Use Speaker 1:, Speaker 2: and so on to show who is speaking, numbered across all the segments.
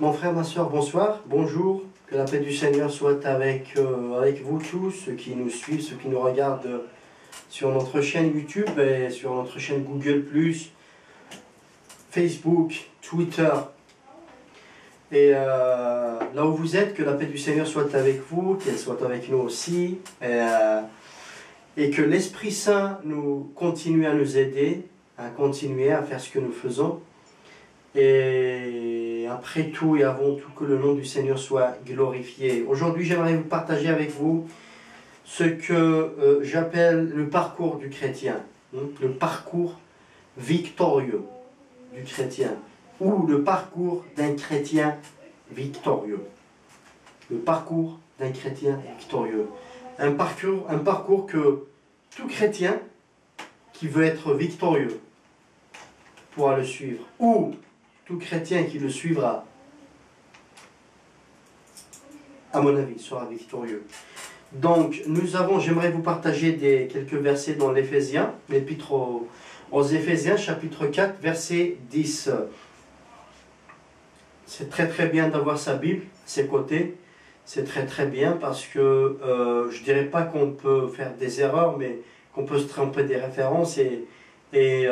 Speaker 1: Mon frère, ma soeur, bonsoir, bonjour. Que la paix du Seigneur soit avec vous tous, ceux qui nous suivent, ceux qui nous regardent sur notre chaîne YouTube et sur notre chaîne Google+, Facebook, Twitter. Et là où vous êtes, que la paix du Seigneur soit avec vous, qu'elle soit avec nous aussi. Et que l'Esprit Saint nous continue à nous aider, à continuer à faire ce que nous faisons. Et après tout et avant tout, que le nom du Seigneur soit glorifié. Aujourd'hui, j'aimerais vous partager avec vous ce que j'appelle le parcours du chrétien, le parcours victorieux du chrétien, ou le parcours d'un chrétien victorieux. Le parcours d'un chrétien victorieux. Un parcours que tout chrétien qui veut être victorieux pourra le suivre, ou tout chrétien qui le suivra, à mon avis, sera victorieux. Donc, j'aimerais vous partager quelques versets dans l'Éphésiens, l'épître aux Éphésiens, chapitre 4, verset 10. C'est très très bien d'avoir sa Bible à ses côtés. C'est très très bien parce que je ne dirais pas qu'on peut faire des erreurs, mais qu'on peut se tromper des références. Et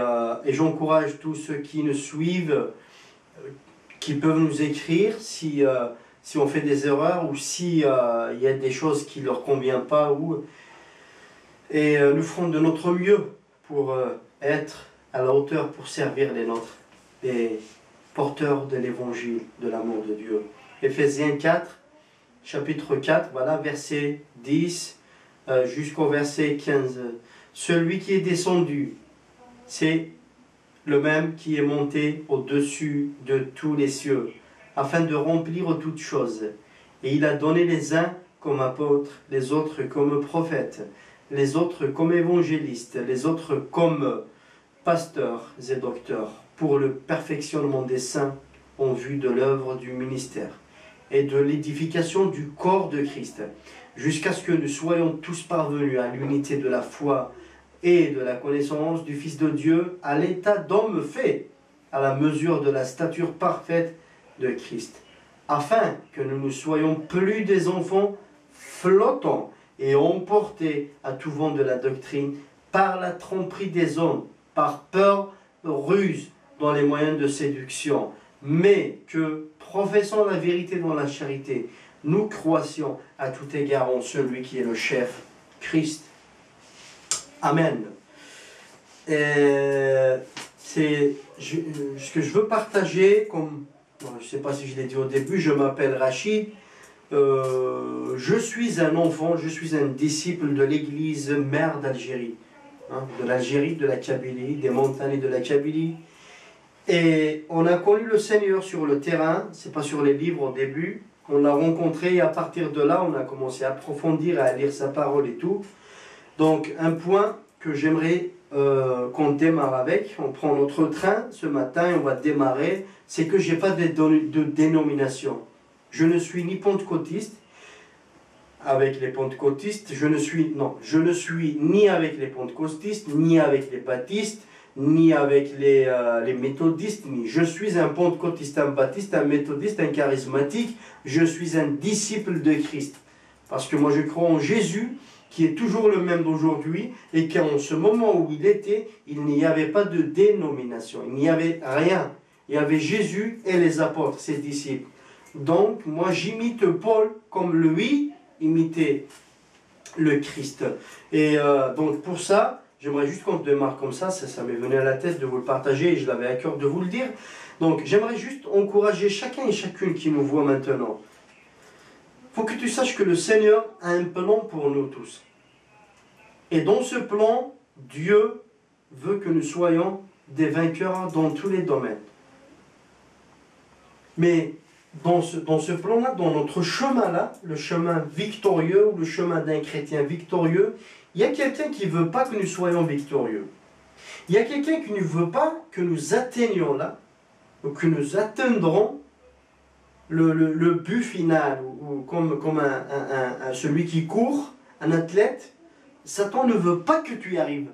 Speaker 1: j'encourage tous ceux qui nous suivent, qui peuvent nous écrire si on fait des erreurs ou s'il y a des choses qui ne leur conviennent pas. Et nous ferons de notre mieux pour être à la hauteur, pour servir les nôtres, les porteurs de l'évangile, de l'amour de Dieu. Éphésiens 4, chapitre 4, voilà, verset 10 jusqu'au verset 15. Celui qui est descendu, c'est le même qui est monté au-dessus de tous les cieux, afin de remplir toutes choses. Et il a donné les uns comme apôtres, les autres comme prophètes, les autres comme évangélistes, les autres comme pasteurs et docteurs, pour le perfectionnement des saints en vue de l'œuvre du ministère et de l'édification du corps de Christ, jusqu'à ce que nous soyons tous parvenus à l'unité de la foi et de la connaissance du Fils de Dieu, à l'état d'homme fait, à la mesure de la stature parfaite de Christ, afin que nous ne soyons plus des enfants flottants et emportés à tout vent de la doctrine par la tromperie des hommes, par peur, ruse dans les moyens de séduction, mais que, professant la vérité dans la charité, nous croissions à tout égard en celui qui est le chef, Christ. Amen. Ce que je veux partager, comme je ne sais pas si je l'ai dit au début, je m'appelle Rachid, je suis un enfant, je suis un disciple de l'église mère d'Algérie, de l'Algérie, de la Kabylie, des montagnes de la Kabylie. Et on a connu le Seigneur sur le terrain, c'est pas sur les livres au début, on l'a rencontré et à partir de là on a commencé à approfondir, à lire sa parole et tout. Donc un point que j'aimerais qu'on démarre avec, on prend notre train ce matin et on va démarrer, c'est que je n'ai pas de dénomination. Je ne suis ni pentecôtiste, avec les pentecôtistes, je ne suis ni avec les pentecôtistes, ni avec les baptistes, ni avec les méthodistes, je suis un pentecôtiste, un baptiste, un méthodiste, un charismatique, je suis un disciple de Christ. Parce que moi je crois en Jésus, qui est toujours le même d'aujourd'hui, et qu'en ce moment où il était, il n'y avait pas de dénomination, il n'y avait rien. Il y avait Jésus et les apôtres, ses disciples. Donc, moi j'imite Paul comme lui imitait le Christ. Et donc pour ça, j'aimerais juste qu'on démarre comme ça m'est venu à la tête de vous le partager et je l'avais à cœur de vous le dire. Donc j'aimerais juste encourager chacun et chacune qui nous voit maintenant. Il faut que tu saches que le Seigneur a un plan pour nous tous. Et dans ce plan, Dieu veut que nous soyons des vainqueurs dans tous les domaines. Mais dans ce plan-là, dans notre chemin-là, le chemin victorieux ou le chemin d'un chrétien victorieux, il y a quelqu'un qui ne veut pas que nous soyons victorieux. Il y a quelqu'un qui ne veut pas que nous atteignions là, ou que nous atteindrons le but final, ou comme celui qui court, un athlète. Satan ne veut pas que tu y arrives.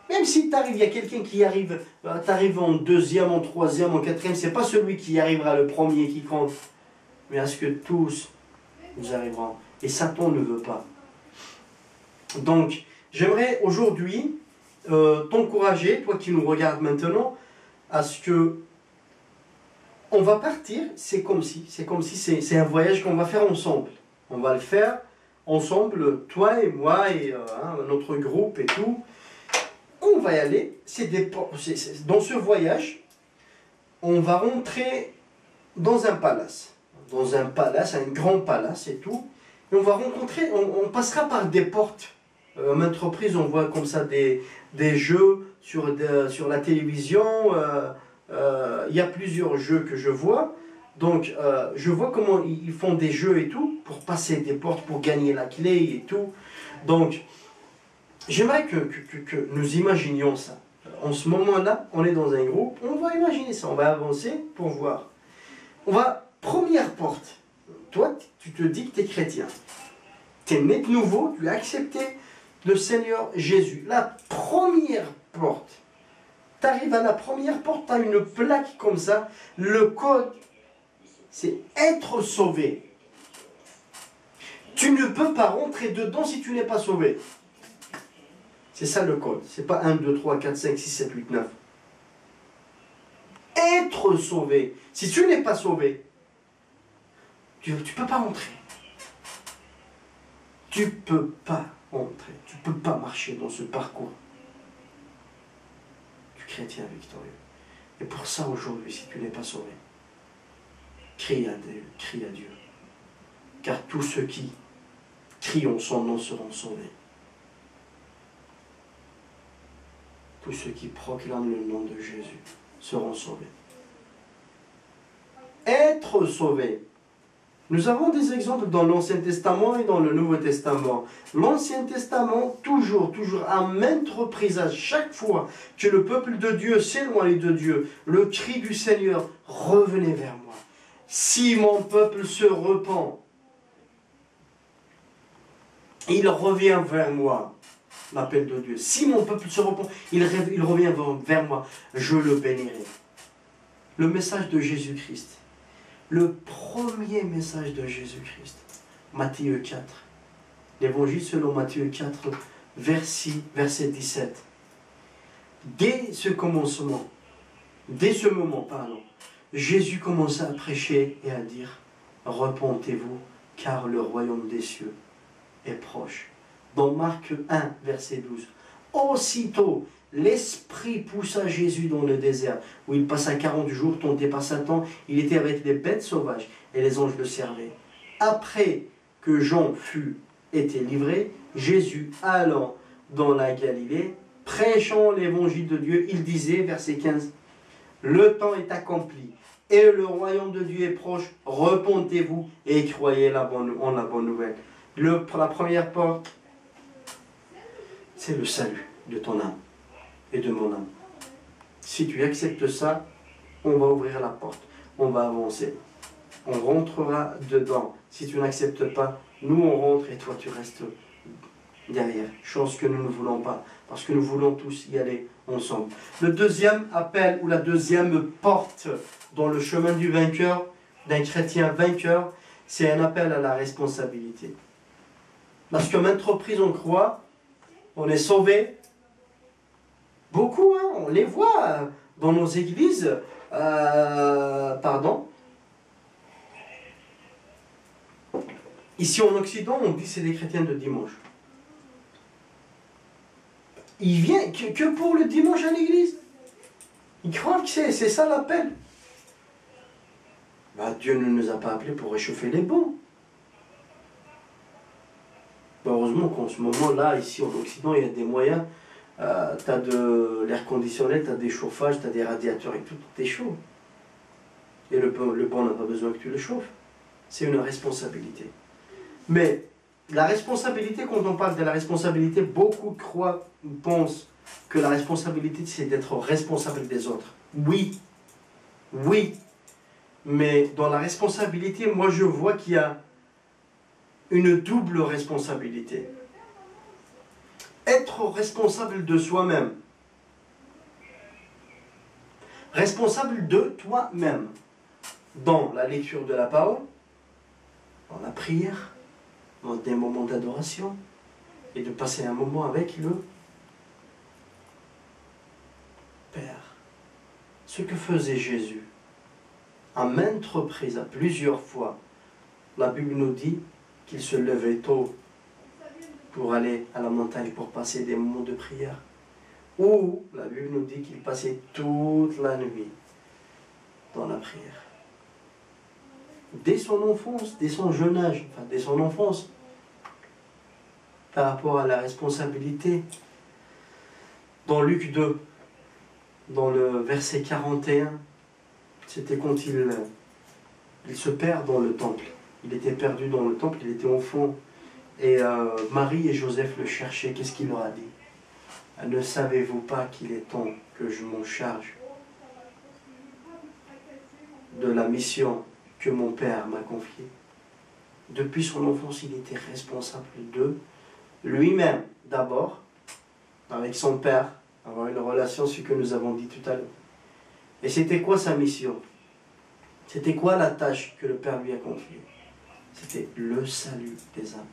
Speaker 1: Même si tu arrives, il y a quelqu'un qui arrive, tu arrives en deuxième, en troisième, en quatrième, c'est pas celui qui arrivera le premier qui compte, mais à ce que tous nous arriverons. Et Satan ne veut pas. Donc, j'aimerais aujourd'hui t'encourager, toi qui nous regardes maintenant, à ce que on va partir, c'est comme si c'est un voyage qu'on va faire ensemble. On va le faire ensemble, toi et moi et notre groupe et tout. On va y aller, dans ce voyage, on va rentrer dans un palace. Dans un palace, un grand palace et tout. Et on va rencontrer, on passera par des portes. À maintes reprises, on voit comme ça des jeux sur la télévision. Il y a plusieurs jeux que je vois. Donc, je vois comment ils font des jeux et tout, pour passer des portes, pour gagner la clé et tout. Donc, j'aimerais que nous imaginions ça. En ce moment-là, on est dans un groupe, on va imaginer ça, on va avancer pour voir. Première porte. Toi, tu te dis que tu es chrétien. Tu es né de nouveau, tu as accepté le Seigneur Jésus. La première porte. Tu arrives à la première porte, tu as une plaque comme ça. Le code, c'est être sauvé. Tu ne peux pas rentrer dedans si tu n'es pas sauvé. C'est ça le code. C'est pas 1, 2, 3, 4, 5, 6, 7, 8, 9. Être sauvé. Si tu n'es pas sauvé, tu ne peux pas rentrer. Tu ne peux pas rentrer. Tu ne peux pas marcher dans ce parcours du chrétien victorieux. Et pour ça, aujourd'hui, si tu n'es pas sauvé, crie à Dieu. Car tous ceux qui crient en son nom seront sauvés. Tous ceux qui proclament le nom de Jésus seront sauvés. Être sauvé. Nous avons des exemples dans l'Ancien Testament et dans le Nouveau Testament. L'Ancien Testament, toujours, à maintes reprises, à chaque fois que le peuple de Dieu s'éloigne de Dieu, le cri du Seigneur, revenez vers moi. Si mon peuple se repent, il revient vers moi. L'appel de Dieu. Si mon peuple se repent, il revient vers moi, je le bénirai. Le message de Jésus-Christ. Le premier message de Jésus-Christ. Matthieu 4. L'évangile selon Matthieu 4, verset 17. Dès ce moment, Jésus commença à prêcher et à dire, repentez-vous, car le royaume des cieux est proche. Dans Marc 1, verset 12. Aussitôt, l'Esprit poussa Jésus dans le désert, où il passa 40 jours tenté par Satan. Il était avec des bêtes sauvages, et les anges le servaient. Après que Jean été livré, Jésus allant dans la Galilée, prêchant l'évangile de Dieu, il disait, verset 15, « Le temps est accompli, et le royaume de Dieu est proche, repentez-vous et croyez en la bonne nouvelle. » La première porte, c'est le salut de ton âme et de mon âme. Si tu acceptes ça, on va ouvrir la porte, on va avancer. On rentrera dedans. Si tu n'acceptes pas, nous on rentre et toi tu restes derrière. Chose que nous ne voulons pas, parce que nous voulons tous y aller ensemble. Le deuxième appel ou la deuxième porte dans le chemin du vainqueur, d'un chrétien vainqueur, c'est un appel à la responsabilité. Parce que maintes reprises on croit, on est sauvé. Beaucoup, on les voit dans nos églises. Ici en Occident, on dit c'est des chrétiens de dimanche. Ils viennent que pour le dimanche à l'église. Ils croient que c'est ça l'appel. Dieu ne nous a pas appelés pour réchauffer les bancs. Heureusement qu'en ce moment-là, ici en Occident, il y a des moyens. Tu as de l'air conditionné, tu as des chauffages, tu as des radiateurs et tout, tu es chaud. Et le banc n'a pas besoin que tu le chauffes. C'est une responsabilité. Mais la responsabilité, quand on parle de la responsabilité, beaucoup pensent que la responsabilité, c'est d'être responsable des autres. Oui, mais dans la responsabilité, moi je vois qu'il y a une double responsabilité. Être responsable de soi-même, Responsable de toi-même. Dans la lecture de la parole, dans la prière, dans des moments d'adoration, et de passer un moment avec le Père. Ce que faisait Jésus, à maintes reprises, à plusieurs fois, la Bible nous dit qu'il se levait tôt pour aller à la montagne, pour passer des moments de prière. Ou la Bible nous dit qu'il passait toute la nuit dans la prière. Dès son enfance, dès son jeune âge, enfin dès son enfance, par rapport à la responsabilité. Dans Luc 2, dans le verset 41, c'était quand il se perd dans le temple. Il était perdu dans le temple, il était enfant. Et Marie et Joseph le cherchaient. Qu'est-ce qu'il leur a dit? Ne savez-vous pas qu'il est temps que je m'en charge de la mission que mon Père m'a confiée? Depuis son enfance, il était responsable de lui-même, d'abord, avec son Père, avoir une relation, ce que nous avons dit tout à l'heure. Et c'était quoi sa mission? C'était quoi la tâche que le Père lui a confiée? C'était le salut des âmes.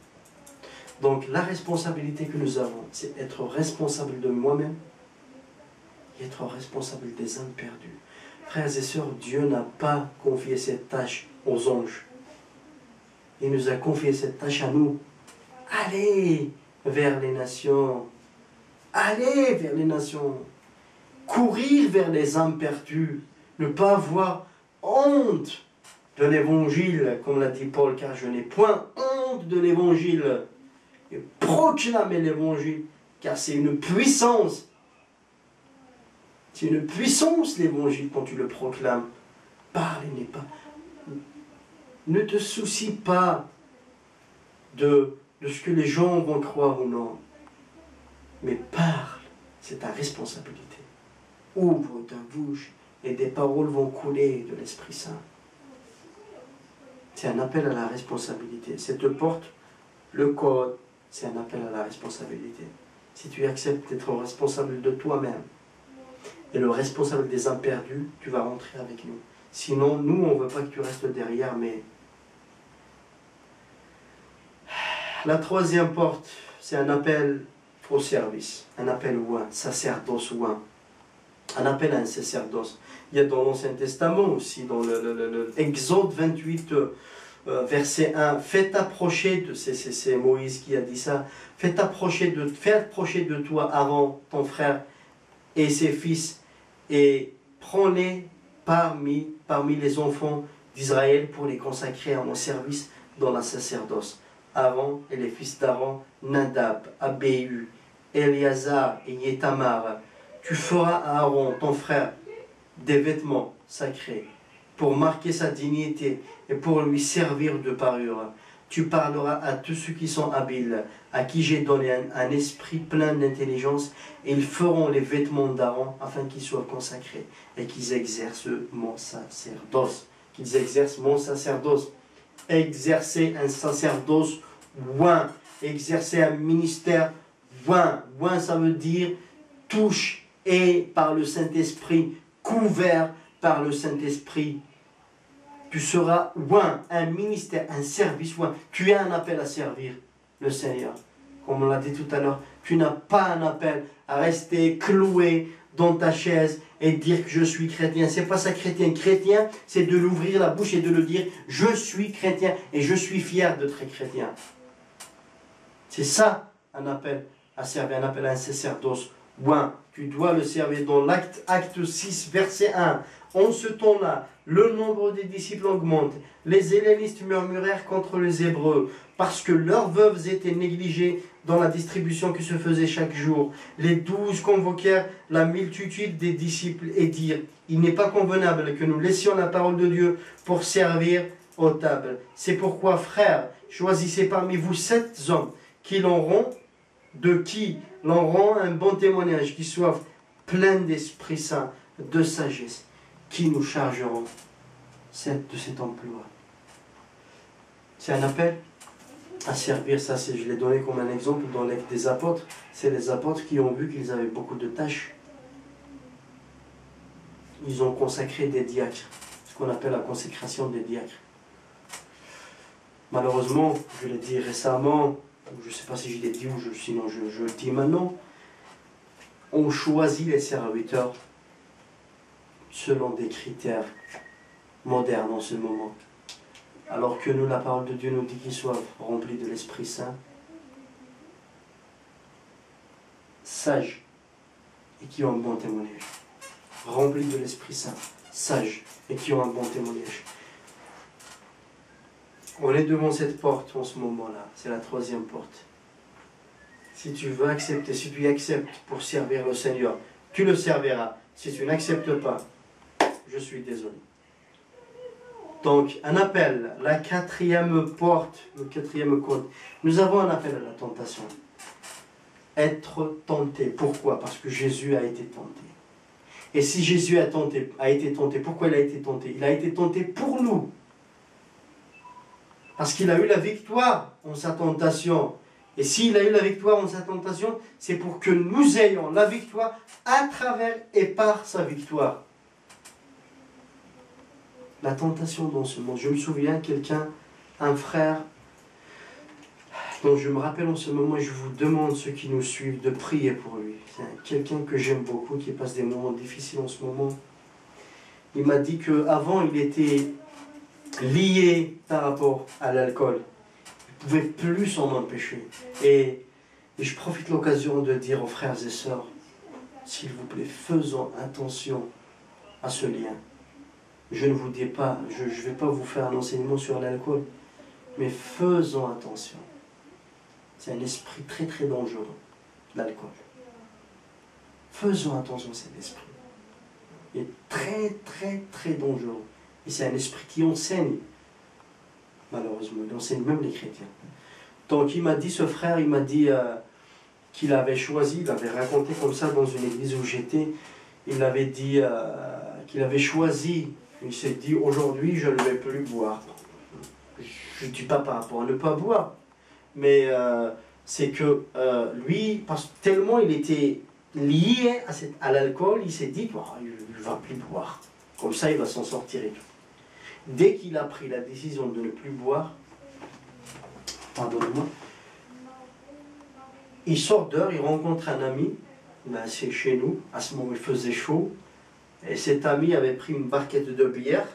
Speaker 1: Donc la responsabilité que nous avons, c'est être responsable de moi-même et être responsable des âmes perdues. Frères et sœurs, Dieu n'a pas confié cette tâche aux anges. Il nous a confié cette tâche à nous. Allez vers les nations. Allez vers les nations. Courir vers les âmes perdues. Ne pas avoir honte de l'évangile, comme l'a dit Paul, car je n'ai point honte de l'évangile. Et proclamer l'évangile, car c'est une puissance. C'est une puissance l'évangile quand tu le proclames. Parle, n'est pas. Ne te soucie pas de ce que les gens vont croire ou non. Mais parle, c'est ta responsabilité. Ouvre ta bouche et des paroles vont couler de l'Esprit Saint. C'est un appel à la responsabilité. Cette porte, le code, c'est un appel à la responsabilité. Si tu acceptes d'être responsable de toi-même et le responsable des âmes perdues, tu vas rentrer avec nous. Sinon, nous, on ne veut pas que tu restes derrière, mais... La troisième porte, c'est un appel au service. Un appel ou un sacerdoce ou un appel à un sacerdoce. Il y a dans l'Ancien Testament aussi, dans Exode 28, verset 1, faites approcher, c'est Moïse qui a dit ça, faites approcher de toi Aaron, ton frère, et ses fils, et prends-les parmi les enfants d'Israël pour les consacrer à mon service dans la sacerdoce. Aaron et les fils d'Aaron, Nadab, Abihu, Éléazar et Yétamar. Tu feras à Aaron, ton frère, des vêtements sacrés pour marquer sa dignité et pour lui servir de parure. Tu parleras à tous ceux qui sont habiles, à qui j'ai donné un esprit plein d'intelligence, et ils feront les vêtements d'Aaron afin qu'ils soient consacrés et qu'ils exercent mon sacerdoce. Qu'ils exercent mon sacerdoce. Exercer un sacerdoce oint, exercer un ministère oint. Oint, ça veut dire touche et par le Saint-Esprit, couvert par le Saint-Esprit. Tu seras oint, un ministère, un service oint. Tu as un appel à servir le Seigneur. Comme on l'a dit tout à l'heure, tu n'as pas un appel à rester cloué dans ta chaise et dire que je suis chrétien. C'est pas ça chrétien. Chrétien, c'est de l'ouvrir la bouche et de le dire, je suis chrétien et je suis fier d'être chrétien. C'est ça un appel à servir, un appel à un sacerdoce. Oint. Tu dois le servir dans l'acte 6, verset 1. En ce temps-là, le nombre des disciples augmente. Les hellénistes murmurèrent contre les Hébreux, parce que leurs veuves étaient négligées dans la distribution qui se faisait chaque jour. Les 12 convoquèrent la multitude des disciples et dirent, il n'est pas convenable que nous laissions la parole de Dieu pour servir aux tables. C'est pourquoi, frères, choisissez parmi vous 7 hommes qui l'en rend un bon témoignage, qui soient pleins d'Esprit Saint, de sagesse, qui nous chargeront de cet emploi. C'est un appel à servir. Ça, je l'ai donné comme un exemple dans l'acte des apôtres. C'est les apôtres qui ont vu qu'ils avaient beaucoup de tâches. ils ont consacré des diacres, ce qu'on appelle la consécration des diacres. Malheureusement, je l'ai dit récemment, je ne sais pas si je l'ai dit ou sinon je le dis maintenant, on choisit les serviteurs selon des critères modernes en ce moment. Alors que nous, la parole de Dieu nous dit qu'ils soient remplis de l'Esprit Saint, sages et qui ont un bon témoignage. Remplis de l'Esprit Saint, sages et qui ont un bon témoignage. On est devant cette porte en ce moment-là, c'est la 3e porte. Si tu veux accepter, si tu acceptes pour servir le Seigneur, tu le serviras. Si tu n'acceptes pas, je suis désolé. Donc, un appel, la 4e porte, le 4e code. Nous avons un appel à la tentation. Être tenté. Pourquoi? Parce que Jésus a été tenté. Et si Jésus a été tenté, pourquoi il a été tenté? Il a été tenté pour nous. Parce qu'il a eu la victoire en sa tentation. Et s'il a eu la victoire en sa tentation, c'est pour que nous ayons la victoire à travers et par sa victoire. La tentation dans ce monde. Je me souviens, un frère, dont je me rappelle en ce moment, et je vous demande, ceux qui nous suivent, de prier pour lui. C'est quelqu'un que j'aime beaucoup, qui passe des moments difficiles en ce moment. Il m'a dit qu'avant, il était lié par rapport à l'alcool. Il ne pouvait plus s'en empêcher. Et je profite de l'occasion de dire aux frères et sœurs, s'il vous plaît, faisons attention à ce lien. Je ne vous dis pas, je ne vais pas vous faire un enseignement sur l'alcool, mais faisons attention. C'est un esprit très très dangereux, l'alcool. Faisons attention à cet esprit. Il est très très très dangereux. Et c'est un esprit qui enseigne, malheureusement, il enseigne même les chrétiens. Donc il m'a dit, ce frère, il m'a dit qu'il avait choisi, il avait raconté comme ça dans une église où j'étais, il avait dit qu'il avait choisi, il s'est dit, aujourd'hui je ne vais plus boire. Je ne dis pas par rapport à ne pas boire, mais c'est que lui, parce que tellement il était lié à l'alcool, il s'est dit, oh, il ne va plus boire. Comme ça, il va s'en sortir et tout. Dès qu'il a pris la décision de ne plus boire, pardonnez-moi, il sort dehors, il rencontre un ami, c'est chez nous, à ce moment il faisait chaud, et cet ami avait pris une barquette de bière,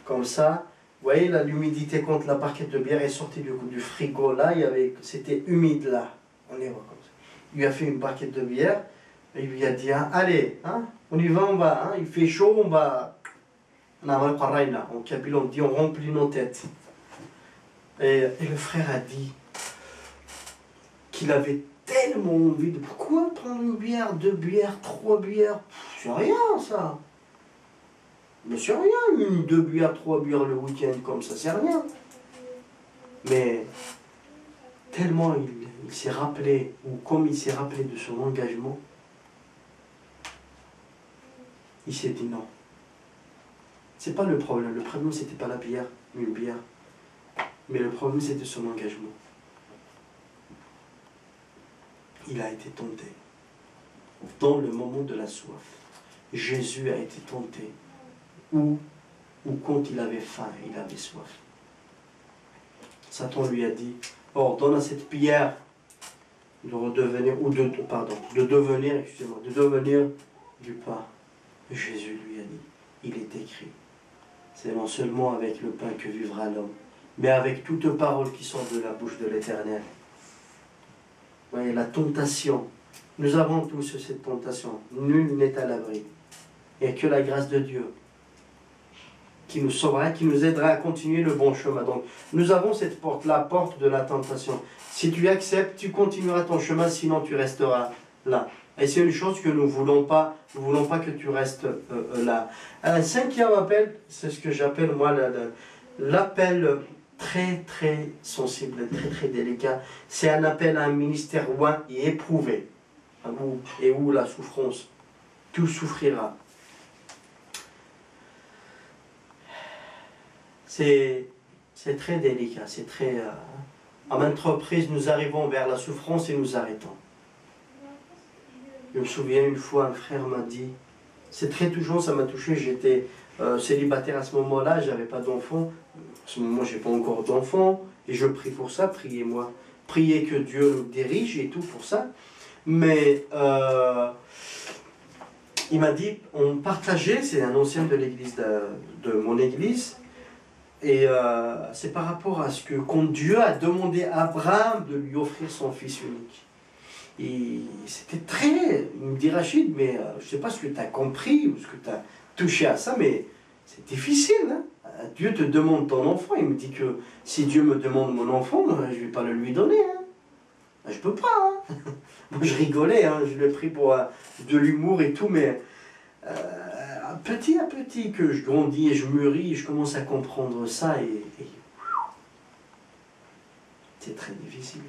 Speaker 1: comme ça, vous voyez là, l'humidité contre la barquette de bière est sortie du frigo, là, c'était humide là, on est comme ça. Il lui a fait une barquette de bière, et il lui a dit, hein, allez, hein, on y va, on va, hein, il fait chaud, on va... En Kabyle, on dit on remplit nos têtes. Et le frère a dit qu'il avait tellement envie de... Pourquoi prendre une bière, 2 bières, 3 bières? C'est rien ça. Mais c'est rien, 1, 2 bières, 3 bières le week-end comme ça, c'est rien. Mais tellement il s'est rappelé, ou comme il s'est rappelé de son engagement, il s'est dit non. C'est pas le problème. Le problème, c'était pas la bière, une bière. Mais le problème, c'était son engagement. Il a été tenté. Dans le moment de la soif, Jésus a été tenté. Ou quand il avait faim, il avait soif. Satan lui a dit, ordonne à cette pierre de redevenir, de devenir du pain. Jésus lui a dit, il est écrit. C'est non seulement avec le pain que vivra l'homme, mais avec toute parole qui sort de la bouche de l'Éternel. Vous voyez, la tentation. Nous avons tous cette tentation. Nul n'est à l'abri. Il n'y a que la grâce de Dieu qui nous sauvera, qui nous aidera à continuer le bon chemin. Donc, nous avons cette porte, la porte de la tentation. Si tu acceptes, tu continueras ton chemin, sinon tu resteras là. Et c'est une chose que nous ne voulons pas. Nous ne voulons pas que tu restes là. Un 5e appel, c'est ce que j'appelle moi l'appel très très sensible, très très délicat. C'est un appel à un ministère loin et éprouvé. Et où la souffrance, tout souffrira. C'est très délicat, c'est très... à maintes reprises, nous arrivons vers la souffrance et nous arrêtons. Je me souviens une fois, un frère m'a dit, C'est très touchant, ça m'a touché. J'étais célibataire à ce moment-là, j'avais pas d'enfant. À ce moment, j'ai pas encore d'enfant. Et je prie pour ça, priez-moi. Priez que Dieu nous dirige et tout pour ça. Mais il m'a dit, on partageait, c'est un ancien de l'église, de mon église, et c'est par rapport à ce que quand Dieu a demandé à Abraham de lui offrir son fils unique. Et c'était très, il me dit Rachid, mais je ne sais pas ce que tu as compris ou ce que tu as touché à ça, mais c'est difficile. Hein? Dieu te demande ton enfant, il me dit que si Dieu me demande mon enfant, je ne vais pas le lui donner. Hein? Je ne peux pas. Hein? Moi, je rigolais, hein? Je l'ai pris pour de l'humour et tout, mais petit à petit que je grandis et je mûris, je commence à comprendre ça et c'est très difficile.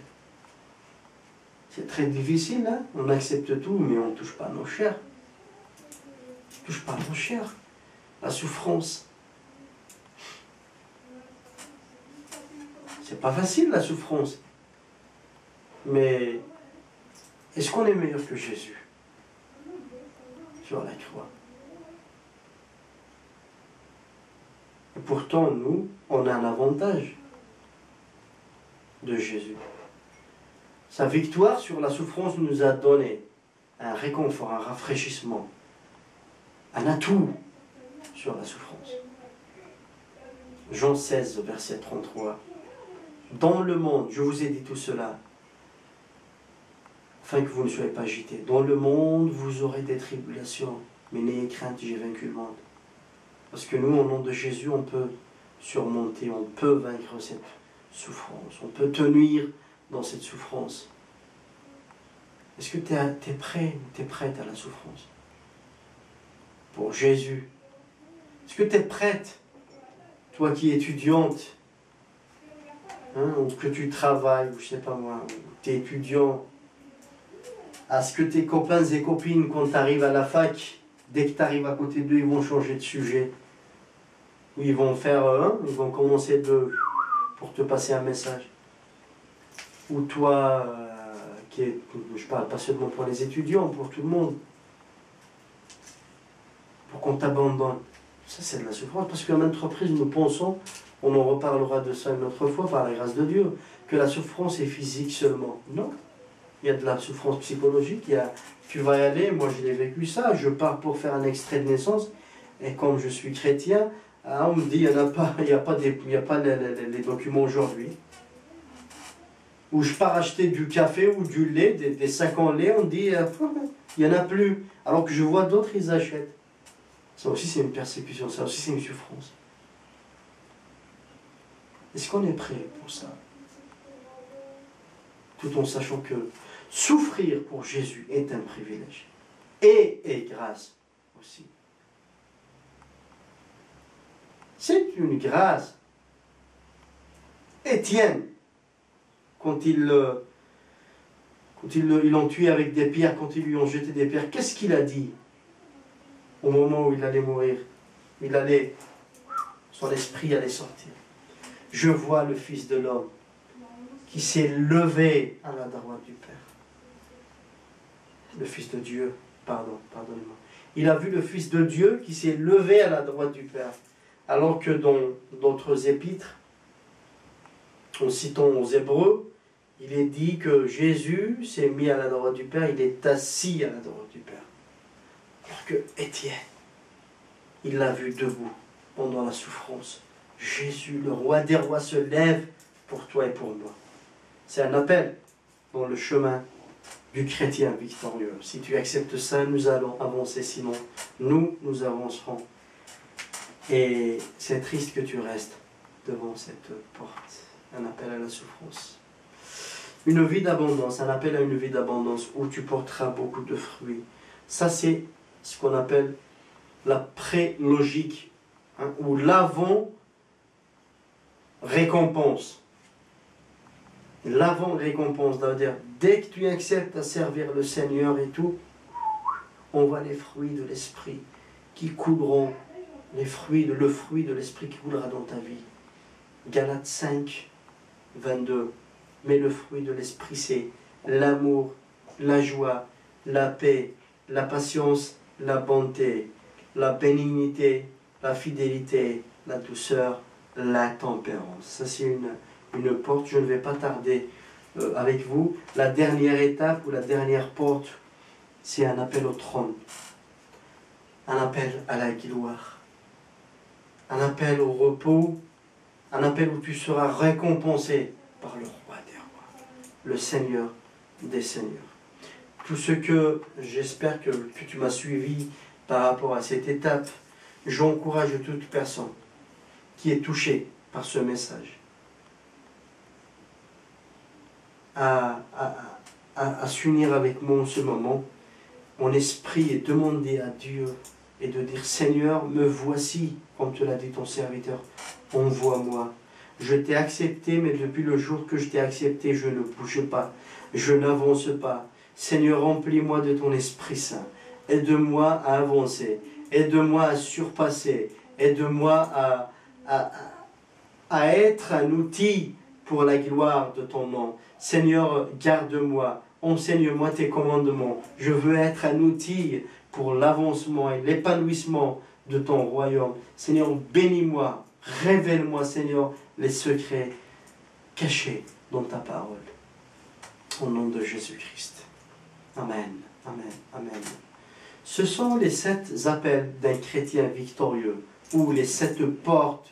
Speaker 1: C'est très difficile, hein? On accepte tout, mais on ne touche pas à nos chairs. On ne touche pas à nos chairs. La souffrance. C'est pas facile, la souffrance. Mais est-ce qu'on est meilleur que Jésus sur la croix? Et pourtant, nous, on a un avantage de Jésus. Sa victoire sur la souffrance nous a donné un réconfort, un rafraîchissement, un atout sur la souffrance. Jean 16, verset 33. Dans le monde, je vous ai dit tout cela, afin que vous ne soyez pas agités. Dans le monde, vous aurez des tribulations, mais n'ayez crainte, j'ai vaincu le monde. Parce que nous, au nom de Jésus, on peut surmonter, on peut vaincre cette souffrance, on peut tenir dans cette souffrance. Est-ce que tu es prêt, tu es prête à la souffrance? Pour Jésus. Est-ce que tu es prête, toi qui es étudiante, hein, ou que tu travailles, ou je sais pas moi, ou tu es étudiant, à ce que tes copains et copines, quand tu arrives à la fac, dès que tu arrives à côté d'eux, ils vont changer de sujet. Ou ils vont faire, ils vont commencer pour te passer un message. Ou toi, je parle pas seulement pour les étudiants, pour tout le monde. Pour qu'on t'abandonne. Ça, c'est de la souffrance. Parce qu'à maintes reprises, nous pensons, on en reparlera de ça une autre fois, par la grâce de Dieu, que la souffrance est physique seulement. Non. Il y a de la souffrance psychologique. Tu vas y aller, moi je l'ai vécu ça, je pars pour faire un extrait de naissance, et comme je suis chrétien, on me dit, il n'y a pas les documents aujourd'hui. Ou je pars acheter du café ou du lait, des sacs en lait, on me dit, il n'y en a plus. Alors que je vois d'autres, ils achètent. Ça aussi c'est une persécution, ça aussi c'est une souffrance. Est-ce qu'on est prêt pour ça? Tout en sachant que souffrir pour Jésus est un privilège. Et grâce aussi. C'est une grâce. Étienne, quand ils l'ont tué avec des pierres, quand ils lui ont jeté des pierres, qu'est-ce qu'il a dit au moment où il allait mourir? Son esprit allait sortir. Je vois le Fils de l'homme qui s'est levé à la droite du Père. Le Fils de Dieu, pardonnez-moi. Il a vu le Fils de Dieu qui s'est levé à la droite du Père. Alors que dans d'autres épîtres, en citant aux Hébreux, il est dit que Jésus s'est mis à la droite du Père, il est assis à la droite du Père. Alors que Étienne, il l'a vu debout pendant la souffrance. Jésus, le roi des rois, se lève pour toi et pour moi. C'est un appel dans le chemin du chrétien victorieux. Si tu acceptes ça, nous allons avancer, sinon nous avancerons. Et c'est triste que tu restes devant cette porte. Un appel à la souffrance. Une vie d'abondance, un appel à une vie d'abondance où tu porteras beaucoup de fruits. Ça, c'est ce qu'on appelle la pré-logique, hein, ou l'avant-récompense. L'avant-récompense, c'est-à-dire, dès que tu acceptes à servir le Seigneur et tout, on voit les fruits de l'Esprit qui couleront, le fruit de l'Esprit qui coulera dans ta vie. Galates 5, 22. Mais le fruit de l'Esprit, c'est l'amour, la joie, la paix, la patience, la bonté, la bénignité, la fidélité, la douceur, la tempérance. Ça, c'est une porte. Je ne vais pas tarder avec vous. La dernière étape ou la dernière porte, c'est un appel au trône. Un appel à la gloire. Un appel au repos. Un appel où tu seras récompensé par le roi des rois, le Seigneur des seigneurs. Tout ce que j'espère que tu m'as suivi par rapport à cette étape, j'encourage toute personne qui est touchée par ce message à s'unir avec moi en ce moment, en esprit, et demander à Dieu et de dire: Seigneur, me voici, comme te l'a dit ton serviteur, envoie-moi. Je t'ai accepté, mais depuis le jour que je t'ai accepté, je ne bouge pas, je n'avance pas. Seigneur, remplis-moi de ton Esprit Saint. Aide-moi à avancer, aide-moi à surpasser, aide-moi à être un outil pour la gloire de ton nom. Seigneur, garde-moi, enseigne-moi tes commandements. Je veux être un outil pour l'avancement et l'épanouissement de ton royaume. Seigneur, bénis-moi, révèle-moi, Seigneur, les secrets cachés dans ta parole. Au nom de Jésus-Christ. Amen, amen, amen. Ce sont les 7 appels d'un chrétien victorieux, ou les 7 portes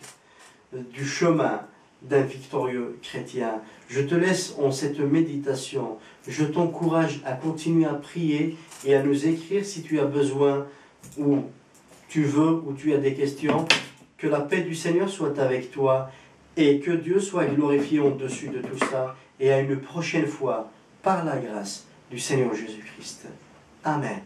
Speaker 1: du chemin d'un victorieux chrétien. Je te laisse en cette méditation. Je t'encourage à continuer à prier et à nous écrire si tu as besoin, ou tu veux, ou tu as des questions. Que la paix du Seigneur soit avec toi et que Dieu soit glorifié au-dessus de tout ça. Et à une prochaine fois, par la grâce du Seigneur Jésus-Christ. Amen.